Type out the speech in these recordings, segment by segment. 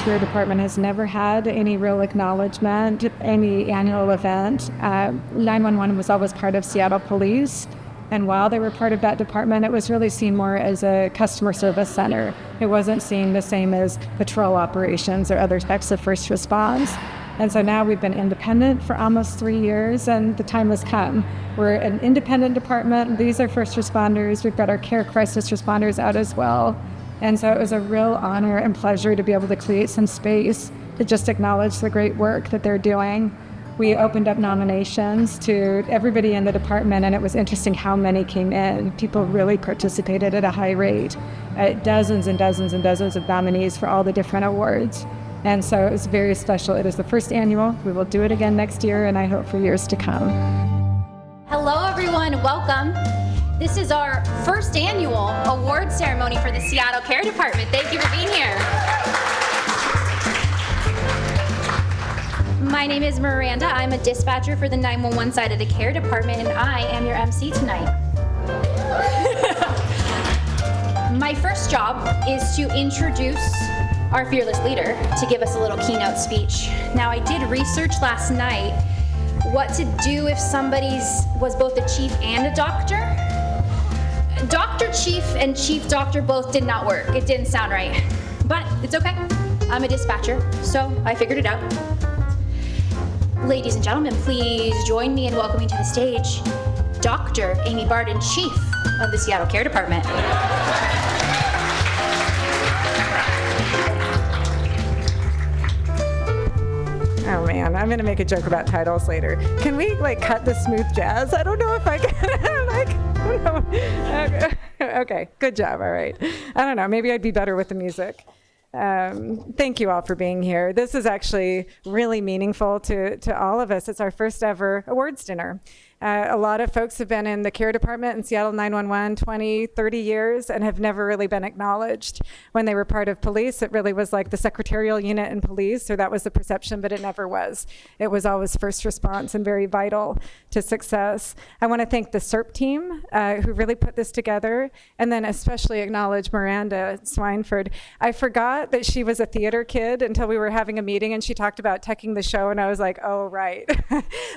CARE department has never had any real acknowledgement, any annual event. 911 was always part of Seattle Police. And while they were part of that department, it was really seen more as a customer service center. It wasn't seen the same as patrol operations or other types of first response. And so now we've been independent for almost 3 years, and the time has come. We're an independent department. These are first responders. We've got our CARE crisis responders out as well. And so it was a real honor and pleasure to be able to create some space to just acknowledge the great work that they're doing. We opened up nominations to everybody in the department, and it was interesting how many came in. People really participated at a high rate. Dozens and dozens and dozens of nominees for all the different awards. And so it was very special. It is the first annual. We will do it again next year, and I hope for years to come. Hello, everyone. Welcome. This is our first annual award ceremony for the Seattle CARE Department. Thank you for being here. My name is Miranda. I'm a dispatcher for the 911 side of the CARE Department, and I am your MC tonight. My first job is to introduce our fearless leader to give us a little keynote speech. Now, I did research last night what to do if somebody was both a chief and a doctor. Doctor chief and chief doctor both did not work. It didn't sound right, but it's okay. I'm a dispatcher, so I figured it out. Ladies and gentlemen, please join me in welcoming to the stage Dr. Amy Barden, Chief of the Seattle CARE Department. Oh man, I'm gonna make a joke about titles later. Can we cut the smooth jazz? I don't know if I can. Okay, good job. All right. I don't know. Maybe I'd be better with the music. Thank you all for being here. This is actually really meaningful to all of us. It's our first ever awards dinner. A lot of folks have been in the CARE department in Seattle 911 20, 30 years and have never really been acknowledged. When they were part of police, it really was like the secretarial unit in police, or that was the perception, but it never was. It was always first response and very vital to success. I want to thank the CERP team who really put this together, and then especially acknowledge Miranda Swineford. I forgot that she was a theater kid until we were having a meeting and she talked about teching the show, and I was like, oh, right.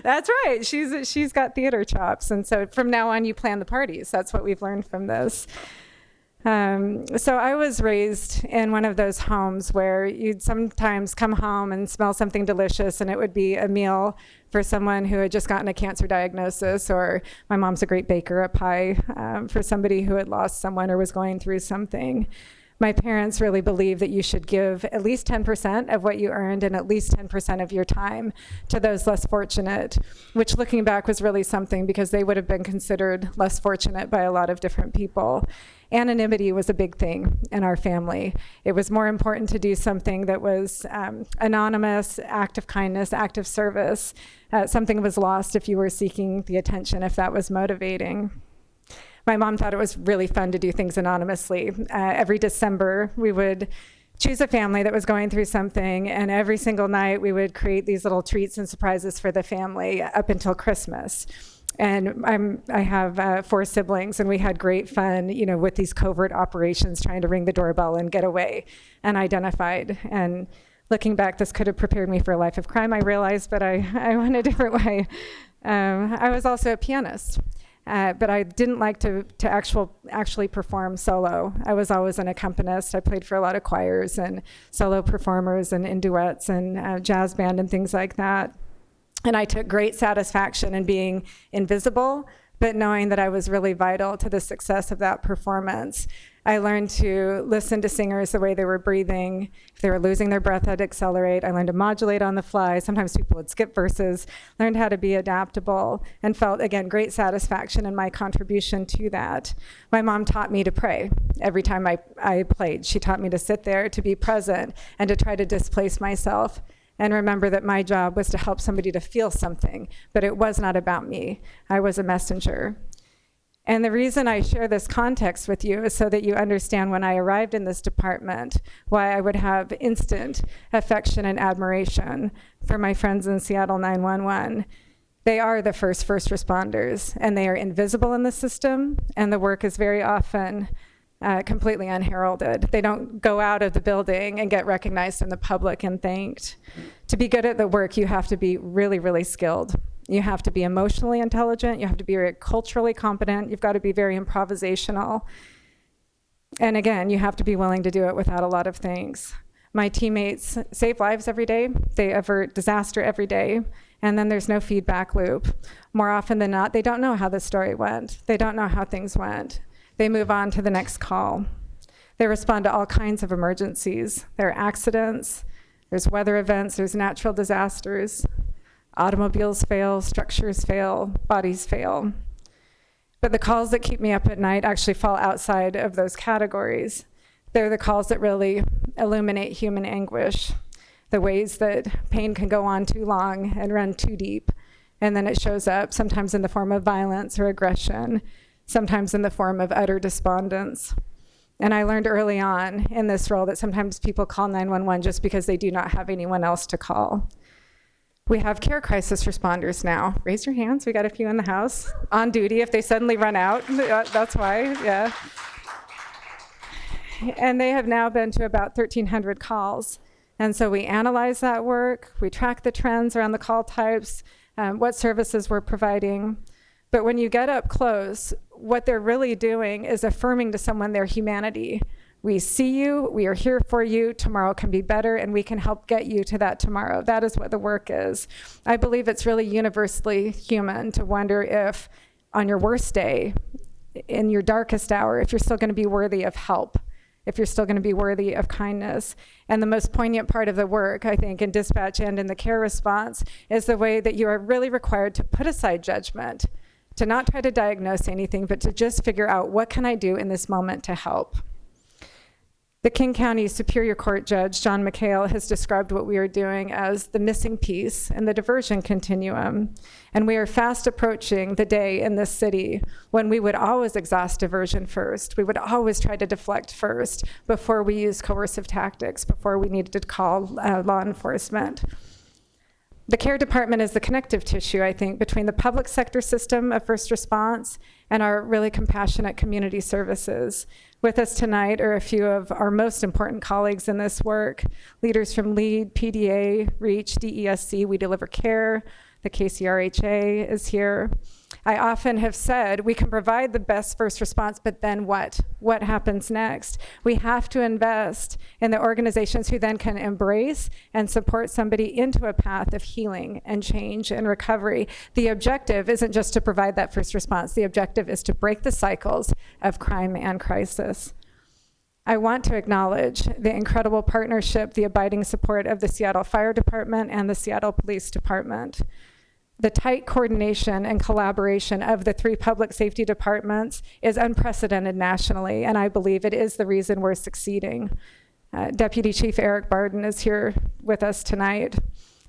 That's right. She's got theater chops. And so from now on, you plan the parties. That's what we've learned from this. So I was raised in one of those homes where you'd sometimes come home and smell something delicious, and it would be a meal for someone who had just gotten a cancer diagnosis, or my mom's a great baker, a pie for somebody who had lost someone or was going through something. My parents really believe that you should give at least 10% of what you earned and at least 10% of your time to those less fortunate, which looking back was really something because they would have been considered less fortunate by a lot of different people. Anonymity was a big thing in our family. It was more important to do something that was anonymous, act of kindness, act of service. Something was lost if you were seeking the attention, if that was motivating. My mom thought it was really fun to do things anonymously. Every December, we would choose a family that was going through something, and every single night we would create these little treats and surprises for the family up until Christmas. And I have 4 siblings, and we had great fun, with these covert operations, trying to ring the doorbell and get away unidentified. And looking back, this could have prepared me for a life of crime, I realized, but I went a different way. I was also a pianist. But I didn't like to actually perform solo. I was always an accompanist. I played for a lot of choirs and solo performers and in duets and jazz band and things like that. And I took great satisfaction in being invisible, but knowing that I was really vital to the success of that performance. I learned to listen to singers the way they were breathing. If they were losing their breath, I'd accelerate. I learned to modulate on the fly. Sometimes people would skip verses, learned how to be adaptable, and felt, again, great satisfaction in my contribution to that. My mom taught me to pray every time I played. She taught me to sit there, to be present, and to try to displace myself. And remember that my job was to help somebody to feel something, but it was not about me. I was a messenger. And the reason I share this context with you is so that you understand when I arrived in this department, why I would have instant affection and admiration for my friends in Seattle 911. They are the first responders, and they are invisible in the system, and the work is very often completely unheralded. They don't go out of the building and get recognized in the public and thanked. To be good at the work, you have to be really, really skilled. You have to be emotionally intelligent. You have to be very culturally competent. You've got to be very improvisational. And again, you have to be willing to do it without a lot of thanks. My teammates save lives every day. They avert disaster every day. And then there's no feedback loop. More often than not, they don't know how the story went. They don't know how things went. They move on to the next call. They respond to all kinds of emergencies. There are accidents, there's weather events, there's natural disasters. Automobiles fail, structures fail, bodies fail. But the calls that keep me up at night actually fall outside of those categories. They're the calls that really illuminate human anguish, the ways that pain can go on too long and run too deep. And then it shows up sometimes in the form of violence or aggression, sometimes in the form of utter despondence. And I learned early on in this role that sometimes people call 911 just because they do not have anyone else to call. We have CARE crisis responders now. Raise your hands, we got a few in the house. On duty if they suddenly run out, that's why, yeah. And they have now been to about 1,300 calls. And so we analyze that work, we track the trends around the call types, what services we're providing. But when you get up close, what they're really doing is affirming to someone their humanity. We see you, we are here for you, tomorrow can be better, and we can help get you to that tomorrow. That is what the work is. I believe it's really universally human to wonder if on your worst day, in your darkest hour, if you're still gonna be worthy of help, if you're still gonna be worthy of kindness. And the most poignant part of the work, I think, in dispatch and in the care response, is the way that you are really required to put aside judgment, to not try to diagnose anything, but to just figure out what can I do in this moment to help. The King County Superior Court Judge, John McHale, has described what we are doing as the missing piece in the diversion continuum. And we are fast approaching the day in this city when we would always exhaust diversion first. We would always try to deflect first before we use coercive tactics, before we needed to call law enforcement. The care department is the connective tissue, I think, between the public sector system of first response and our really compassionate community services. With us tonight are a few of our most important colleagues in this work, leaders from LEAD, PDA, REACH, DESC, We Deliver Care, the KCRHA is here. I often have said we can provide the best first response, but then what? What happens next? We have to invest in the organizations who then can embrace and support somebody into a path of healing and change and recovery. The objective isn't just to provide that first response. The objective is to break the cycles of crime and crisis. I want to acknowledge the incredible partnership, the abiding support of the Seattle Fire Department and the Seattle Police Department. The tight coordination and collaboration of the three public safety departments is unprecedented nationally, and I believe it is the reason we're succeeding. Deputy Chief Amy Barden is here with us tonight,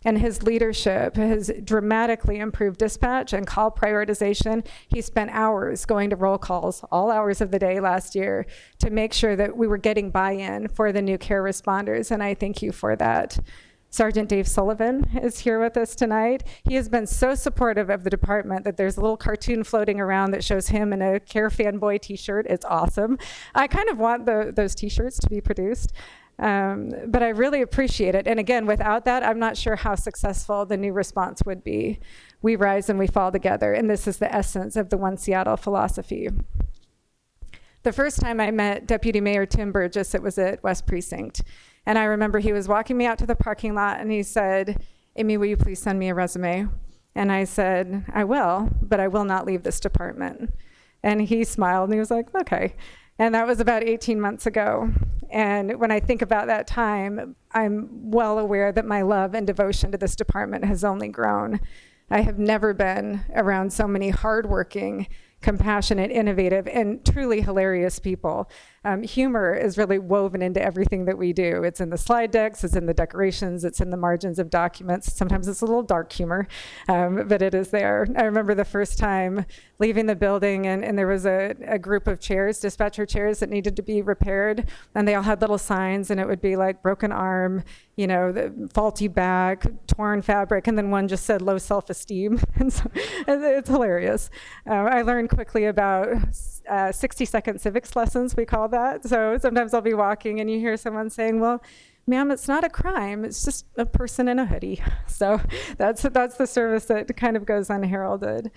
and his leadership has dramatically improved dispatch and call prioritization. He spent hours going to roll calls, all hours of the day last year, to make sure that we were getting buy-in for the new care responders, and I thank you for that. Sergeant Dave Sullivan is here with us tonight. He has been so supportive of the department that there's a little cartoon floating around that shows him in a Care Fanboy t-shirt. It's awesome. I kind of want those t-shirts to be produced, but I really appreciate it. And again, without that, I'm not sure how successful the new response would be. We rise and we fall together, and this is the essence of the One Seattle philosophy. The first time I met Deputy Mayor Tim Burgess, it was at West Precinct. And I remember he was walking me out to the parking lot and he said, "Amy, will you please send me a resume?" And I said, "I will, but I will not leave this department." And he smiled and he was like, "Okay." And that was about 18 months ago. And when I think about that time, I'm well aware that my love and devotion to this department has only grown. I have never been around so many hardworking, compassionate, innovative, and truly hilarious people. Humor is really woven into everything that we do. It's in the slide decks, it's in the decorations, it's in the margins of documents. Sometimes it's a little dark humor, but it is there. I remember the first time leaving the building and there was a group of chairs, dispatcher chairs that needed to be repaired, and they all had little signs, and it would be like broken arm, you know, the faulty back, torn fabric, and then one just said low self-esteem. And so it's hilarious. I learned quickly about 60-second civics lessons, we call them. that. So sometimes I'll be walking and you hear someone saying, well, ma'am, it's not a crime. It's just a person in a hoodie. So that's the service that kind of goes unheralded.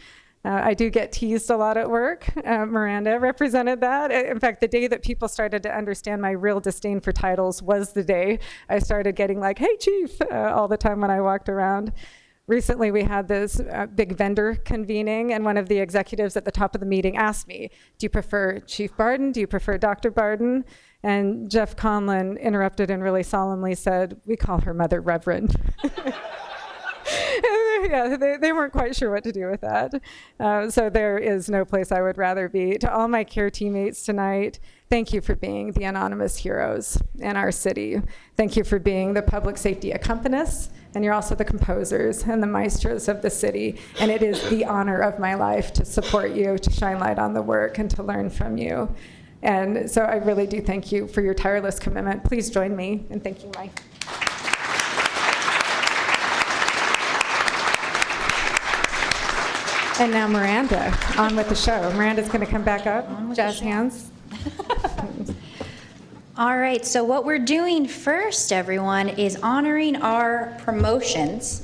I do get teased a lot at work. Miranda represented that. In fact, the day that people started to understand my real disdain for titles was the day I started getting like, hey, chief, all the time when I walked around. Recently, we had this big vendor convening, and one of the executives at the top of the meeting asked me, do you prefer Chief Barden? Do you prefer Dr. Barden? And Jeff Conlon interrupted and really solemnly said, we call her Mother Reverend. Yeah, they weren't quite sure what to do with that. So there is no place I would rather be. To all my CARE teammates tonight, thank you for being the anonymous heroes in our city. Thank you for being the public safety accompanists, and you're also the composers and the maestros of the city. And it is the honor of my life to support you, to shine light on the work, and to learn from you. And so I really do thank you for your tireless commitment. Please join me in thanking my... And now Miranda, on with the show. Miranda's going to come back up. Jazz hands. All right, so what we're doing first, everyone, is honoring our promotions.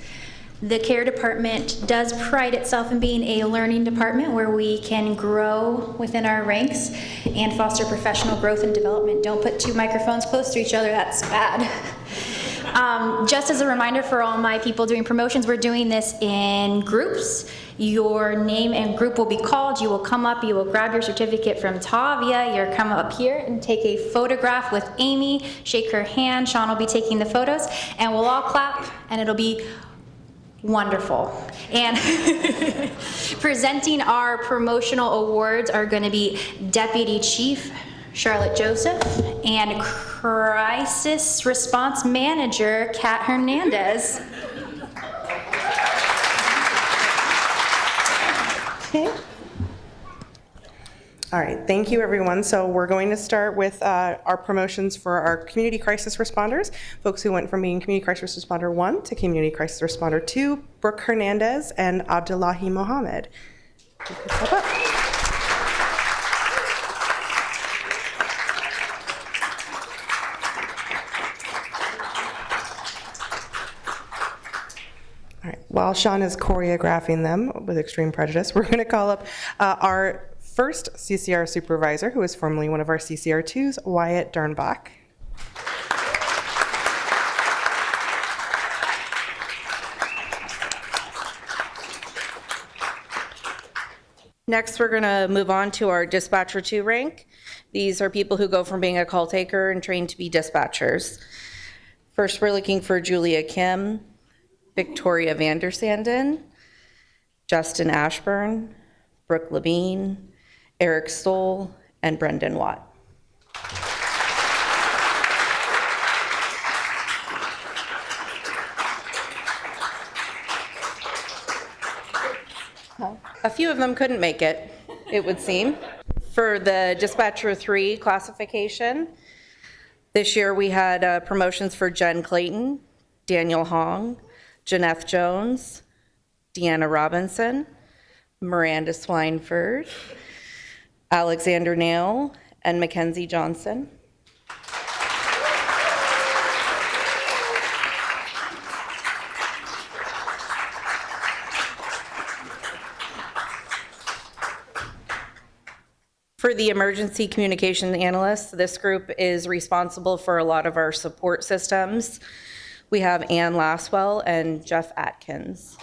The CARE department does pride itself in being a learning department where we can grow within our ranks and foster professional growth and development. Don't put two microphones close to each other, that's bad. Just as a reminder for all my people doing promotions, we're doing this in groups. Your name and group will be called. You will come up, you will grab your certificate from Tavia. You'll come up here and take a photograph with Amy, shake her hand. Sean will be taking the photos, and we'll all clap, and it'll be wonderful. And presenting our promotional awards are going to be Deputy Chief Charlotte Joseph and Crisis Response Manager Kat Hernandez. Okay. All right, thank you everyone. So we're going to start with our promotions for our community crisis responders, folks who went from being community crisis responder 1 to community crisis responder 2, Brooke Hernandez and Abdullahi Mohammed. You can step up. All right, while Sean is choreographing them with extreme prejudice, we're going to call up our first CCR supervisor, who is formerly one of our CCR2s, Wyatt Dernbach. Next, we're going to move on to our dispatcher 2 rank. These are people who go from being a call taker and trained to be dispatchers. First, we're looking for Julia Kim, Victoria Vandersanden, Justin Ashburn, Brooke Levine, Eric Stoll, and Brendan Watt. A few of them couldn't make it, it would seem. For the Dispatcher 3 classification, this year we had promotions for Jen Clayton, Daniel Hong, Janeth Jones, Deanna Robinson, Miranda Swineford, Alexander Nail, and Mackenzie Johnson. For the emergency communication analysts, this group is responsible for a lot of our support systems. We have Ann Laswell and Jeff Atkins.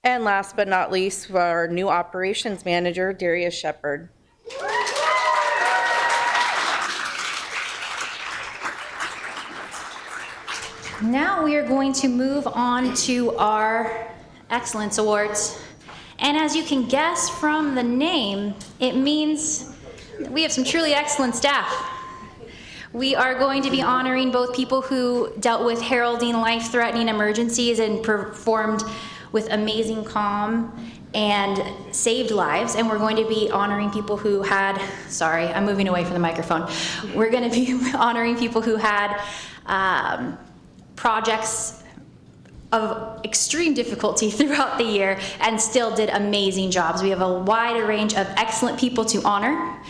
And last but not least, our new operations manager, Darius Shepard. Now we are going to move on to our Excellence Awards. And as you can guess from the name, it means that we have some truly excellent staff. We are going to be honoring both people who dealt with heralding life-threatening emergencies and performed with amazing calm and saved lives, and we're going to be honoring people who had, sorry, I'm moving away from the microphone. We're going to be honoring people who had projects of extreme difficulty throughout the year and still did amazing jobs. We have a wide range of excellent people to honor,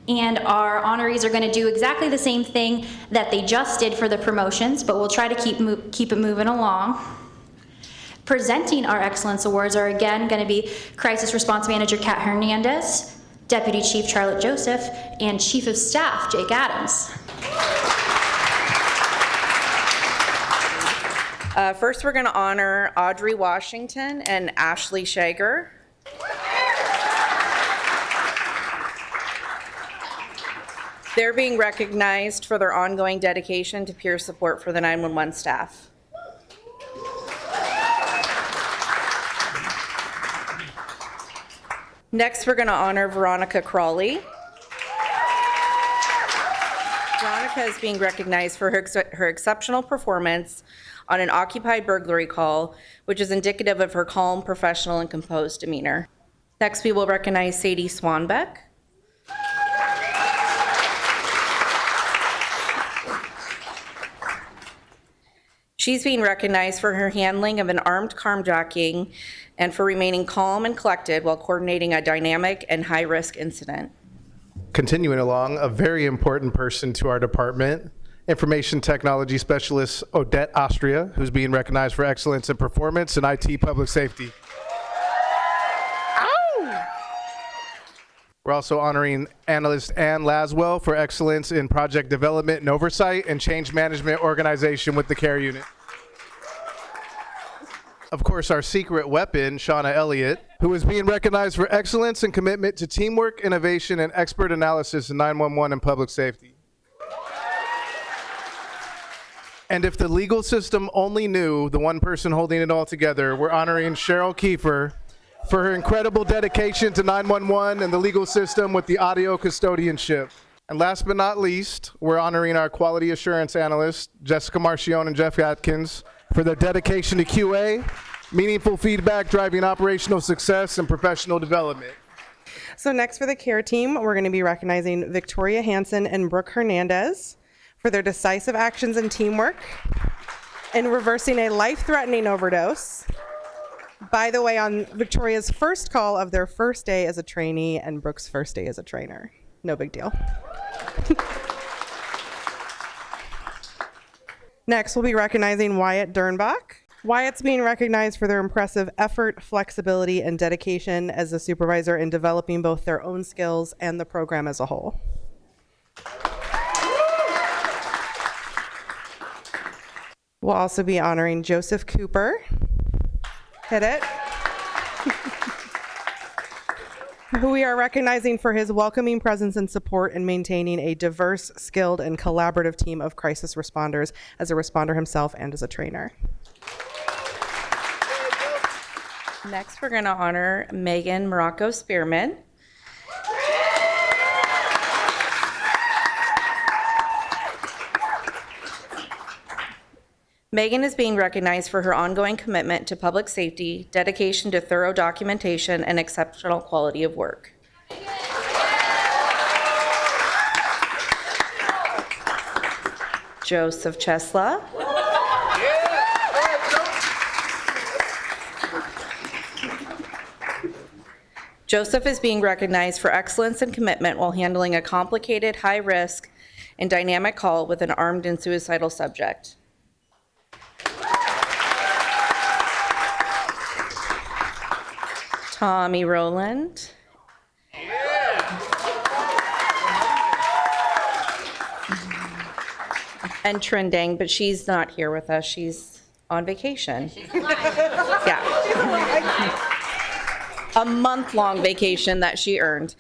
and our honorees are going to do exactly the same thing that they just did for the promotions, but we'll try to keep it moving along. Presenting our Excellence Awards are again going to be Crisis Response Manager Kat Hernandez, Deputy Chief Charlotte Joseph, and Chief of Staff Jake Adams. First, we're going to honor Audrey Washington and Ashley Shager. They're being recognized for their ongoing dedication to peer support for the 911 staff. Next, we're going to honor Veronica Crawley. Veronica is being recognized for her exceptional performance on an occupied burglary call, which is indicative of her calm, professional, and composed demeanor. Next, we will recognize Sadie Swanbeck. She's being recognized for her handling of an armed carjacking and for remaining calm and collected while coordinating a dynamic and high-risk incident. Continuing along, a very important person to our department, Information Technology Specialist Odette Austria, who's being recognized for excellence in performance in IT public safety. Ow! We're also honoring analyst Ann Laswell for excellence in project development and oversight and change management organization with the CARE unit. Of course, our secret weapon, Shauna Elliott, who is being recognized for excellence and commitment to teamwork, innovation, and expert analysis in 911 and public safety. And if the legal system only knew the one person holding it all together, we're honoring Cheryl Kiefer for her incredible dedication to 911 and the legal system with the audio custodianship. And last but not least, we're honoring our quality assurance analysts, Jessica Marchione and Jeff Atkins, for their dedication to QA, meaningful feedback driving operational success and professional development. So next for the CARE team, we're going to be recognizing Victoria Hansen and Brooke Hernandez for their decisive actions and teamwork in reversing a life-threatening overdose. By the way, on Victoria's first call of their first day as a trainee and Brooke's first day as a trainer. No big deal. Next, we'll be recognizing Wyatt Dernbach. Wyatt's being recognized for their impressive effort, flexibility, and dedication as a supervisor in developing both their own skills and the program as a whole. We'll also be honoring Joseph Cooper. Hit it. Who we are recognizing for his welcoming presence and support in maintaining a diverse, skilled, and collaborative team of crisis responders as a responder himself and as a trainer. Next, we're going to honor Megan Morocco Spearman. Megan is being recognized for her ongoing commitment to public safety, dedication to thorough documentation, and exceptional quality of work. Joseph Chesla. Joseph is being recognized for excellence and commitment while handling a complicated, high-risk, and dynamic call with an armed and suicidal subject. Tommy Rowland. And Trendang, but she's not here with us. She's on vacation. Yeah. A month-long vacation that she earned.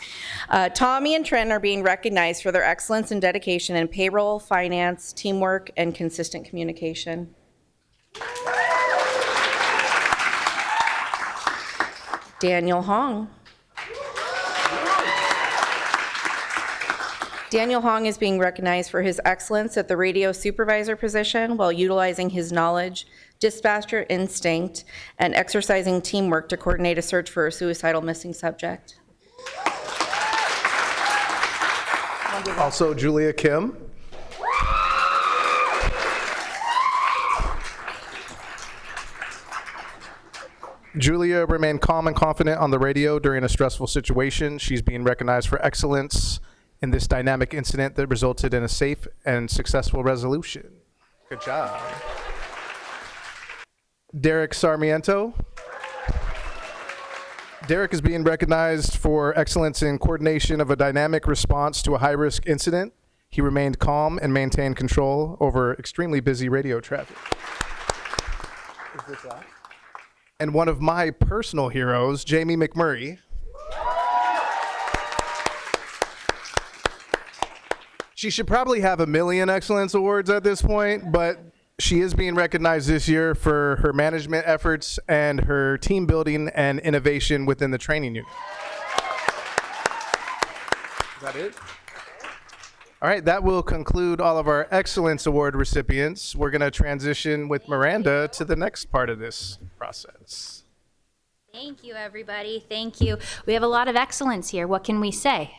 Tommy and Trent are being recognized for their excellence and dedication in payroll, finance, teamwork, and consistent communication. Daniel Hong. Daniel Hong is being recognized for his excellence at the radio supervisor position while utilizing his knowledge, dispatcher instinct, and exercising teamwork to coordinate a search for a suicidal missing subject. Also, Julia Kim. All Julia remained calm and confident on the radio during a stressful situation. She's being recognized for excellence in this dynamic incident that resulted in a safe and successful resolution. Good job. Derek Sarmiento. Derek is being recognized for excellence in coordination of a dynamic response to a high-risk incident. He remained calm and maintained control over extremely busy radio traffic. And one of my personal heroes, Jamie McMurray. She should probably have 1 million excellence awards at this point, but she is being recognized this year for her management efforts and her team building and innovation within the training unit. Is that it? All right, that will conclude all of our Excellence Award recipients. We're going to transition with Miranda to the next part of this process. Thank you, everybody. Thank you. We have a lot of excellence here. What can we say?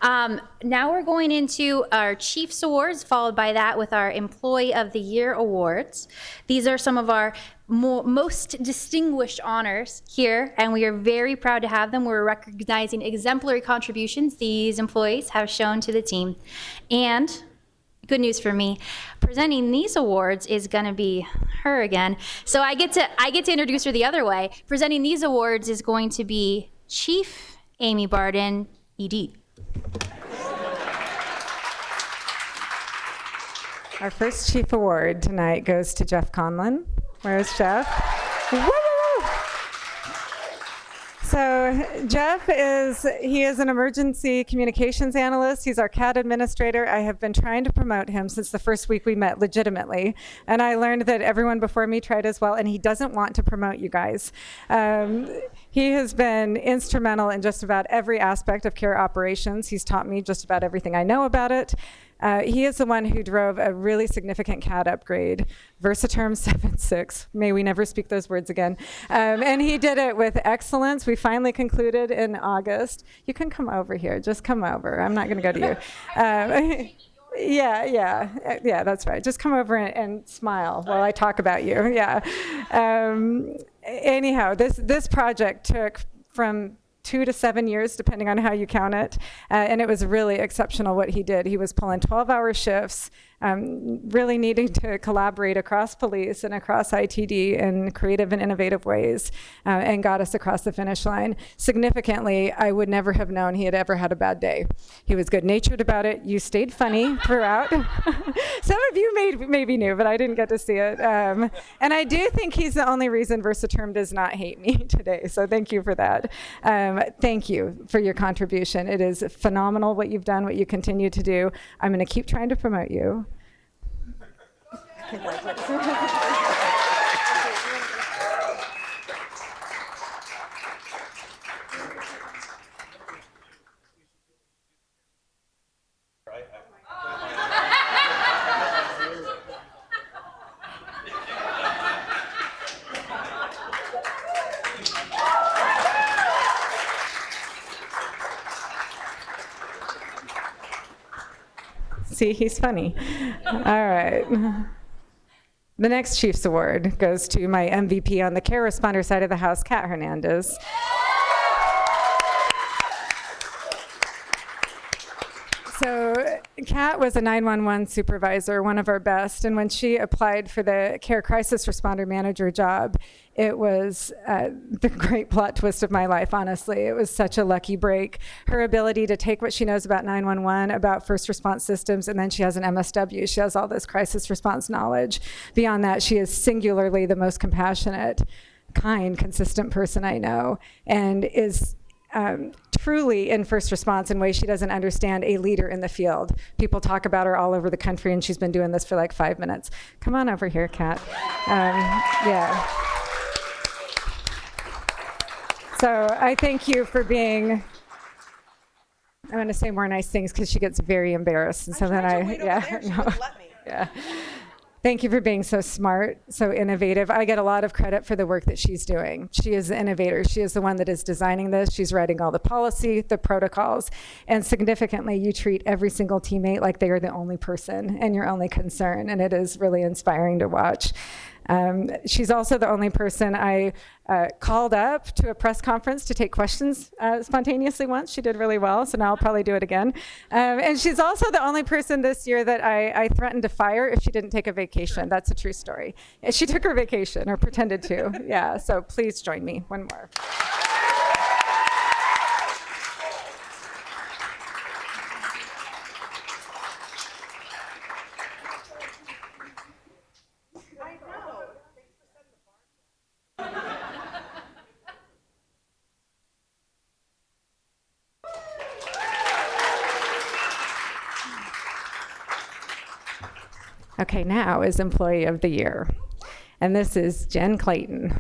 Now we're going into our Chiefs Awards, followed by that with our Employee of the Year Awards. These are some of our most distinguished honors here, and we are very proud to have them. We're recognizing exemplary contributions these employees have shown to the team. And good news for me, presenting these awards is going to be her again. So I get to introduce her the other way. Presenting these awards is going to be Chief Amy Barden, ED. Our first Chief Award tonight goes to Jeff Conlon. Where's Jeff? Woo! So Jeff is an emergency communications analyst. He's our CAD administrator. I have been trying to promote him since the first week we met legitimately. And I learned that everyone before me tried as well, and he doesn't want to promote you guys. He has been instrumental in just about every aspect of CARE operations. He's taught me just about everything I know about it. He is the one who drove a really significant CAD upgrade, Versaterm 7.6. May we never speak those words again. And he did it with excellence. We finally concluded in August. You can come over here. Just come over. I'm not going to go to you. Yeah, that's right. Just come over and smile while I talk about you. Yeah. Anyhow, this project took from 2 to 7 years, depending on how you count it. And it was really exceptional what he did. He was pulling 12-hour shifts, really needing to collaborate across police and across ITD in creative and innovative ways, and got us across the finish line. Significantly, I would never have known he had ever had a bad day. He was good-natured about it. You stayed funny throughout. Some of you maybe knew, but I didn't get to see it. And I do think he's the only reason Versaterm does not hate me today, so thank you for that. Thank you for your contribution. It is phenomenal what you've done, what you continue to do. I'm going to keep trying to promote you. See, he's funny. All right. The next Chiefs Award goes to my MVP on the CARE responder side of the house, Kat Hernandez. So Kat was a 911 supervisor, one of our best, and when she applied for the CARE Crisis Responder Manager job, it was the great plot twist of my life, honestly. It was such a lucky break. Her ability to take what she knows about 911, about first response systems, and then she has an MSW. She has all this crisis response knowledge. Beyond that, she is singularly the most compassionate, kind, consistent person I know, and is truly in first response in ways she doesn't understand, a leader in the field. People talk about her all over the country, and she's been doing this for like 5 minutes. Come on over here, Kat. Yeah. So I thank you for being, I'm going to say more nice things because she gets very embarrassed. And so then yeah. Thank you for being so smart, so innovative. I get a lot of credit for the work that she's doing. She is the innovator. She is the one that is designing this. She's writing all the policy, the protocols, and significantly, you treat every single teammate like they are the only person and your only concern, and it is really inspiring to watch. She's also the only person I called up to a press conference to take questions spontaneously once. She did really well, so now I'll probably do it again. And she's also the only person this year that I threatened to fire if she didn't take a vacation. That's a true story. She took her vacation, or pretended to. Yeah, so please join me. One more. Okay, now is Employee of the Year. And this is Jen Clayton.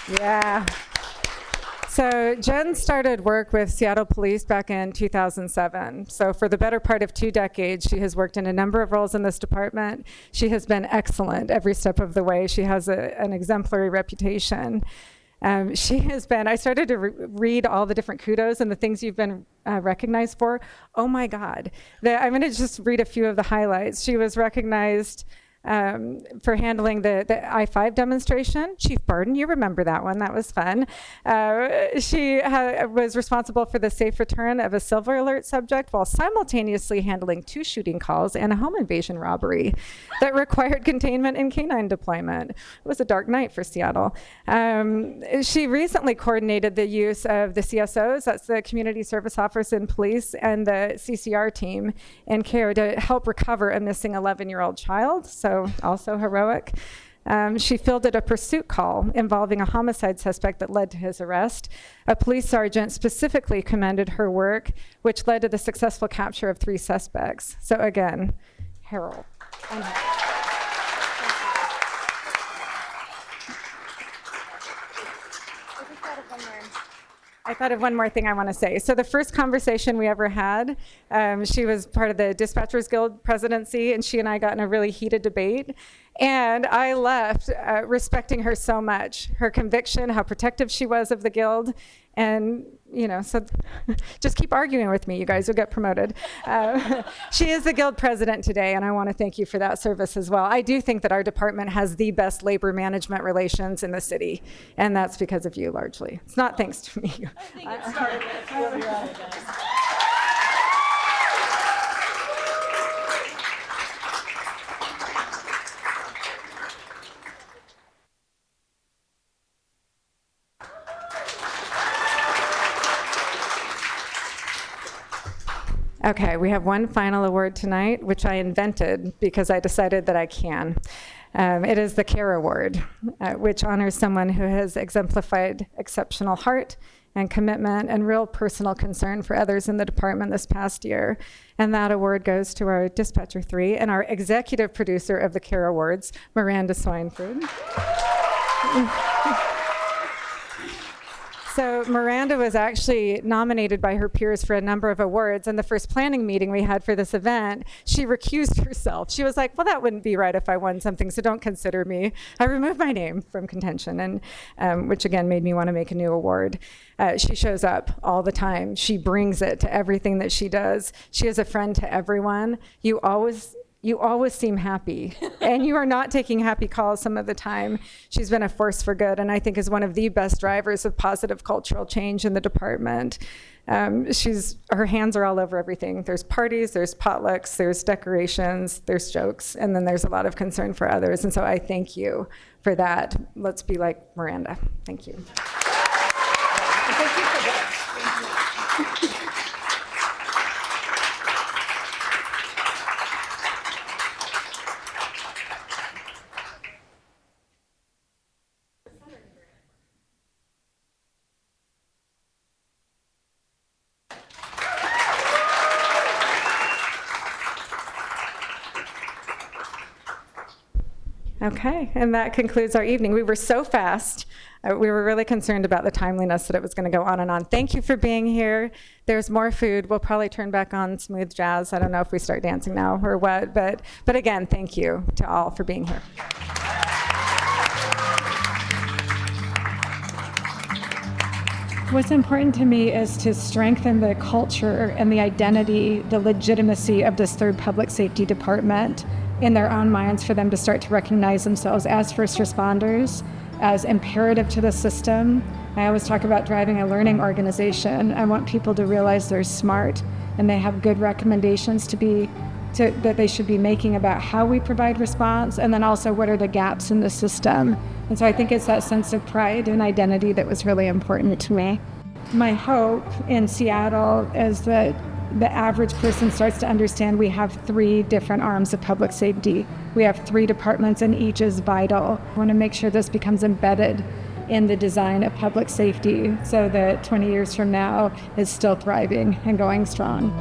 Yeah. So Jen started work with Seattle Police back in 2007. So for the better part of 2 decades, she has worked in a number of roles in this department. She has been excellent every step of the way. She has an exemplary reputation. She has been, I started to read all the different kudos and the things you've been recognized for. Oh my God. I'm going to just read a few of the highlights. She was recognized for handling the I-5 demonstration. Chief Barden, you remember that one. That was fun. She was responsible for the safe return of a Silver Alert subject while simultaneously handling 2 shooting calls and a home invasion robbery that required containment and canine deployment. It was a dark night for Seattle. She recently coordinated the use of the CSOs, that's the Community Service Officers in Police, and the CCR team in CARE to help recover a missing 11-year-old child. So also heroic. She fielded a pursuit call involving a homicide suspect that led to his arrest. A police sergeant specifically commended her work, which led to the successful capture of 3 suspects. So again, Harold. I thought of one more thing I want to say. So the first conversation we ever had, she was part of the Dispatchers Guild presidency, and she and I got in a really heated debate. And I left respecting her so much, her conviction, how protective she was of the Guild. And, you know, so just keep arguing with me, you guys, you'll get promoted. She is the Guild president today, and I want to thank you for that service as well. I do think that our department has the best labor management relations in the city, and that's because of you largely. It's not thanks to me. I think it started with one of your other guys. Okay, we have one final award tonight, which I invented because I decided that I can. It is the CARE Award, which honors someone who has exemplified exceptional heart and commitment and real personal concern for others in the department this past year. And that award goes to our Dispatcher 3 and our executive producer of the CARE Awards, Miranda Swineford. So Miranda was actually nominated by her peers for a number of awards, and the first planning meeting we had for this event, she recused herself. She was like, well, that wouldn't be right if I won something, so don't consider me. I removed my name from contention, and which again made me want to make a new award. She shows up all the time. She brings it to everything that she does. She is a friend to everyone. You always seem happy, and you are not taking happy calls some of the time. She's been a force for good, and I think is one of the best drivers of positive cultural change in the department. Her hands are all over everything. There's parties, there's potlucks, there's decorations, there's jokes, and then there's a lot of concern for others. And so I thank you for that. Let's be like Miranda. Thank you. Thank you for that. Thank you. Okay, and that concludes our evening. We were so fast. We were really concerned about the timeliness that it was going to go on and on. Thank you for being here. There's more food. We'll probably turn back on smooth jazz. I don't know if we start dancing now or what, but again, thank you to all for being here. What's important to me is to strengthen the culture and the identity, the legitimacy of this third public safety department. in their own minds for them to start to recognize themselves as first responders, as imperative to the system. I always talk about driving a learning organization. I want people to realize they're smart and they have good recommendations that they should be making about how we provide response, and then also what are the gaps in the system. And so I think it's that sense of pride and identity that was really important to me. My hope in Seattle is that the average person starts to understand we have 3 different arms of public safety. We have 3 departments and each is vital. I want to make sure this becomes embedded in the design of public safety so that 20 years from now is still thriving and going strong.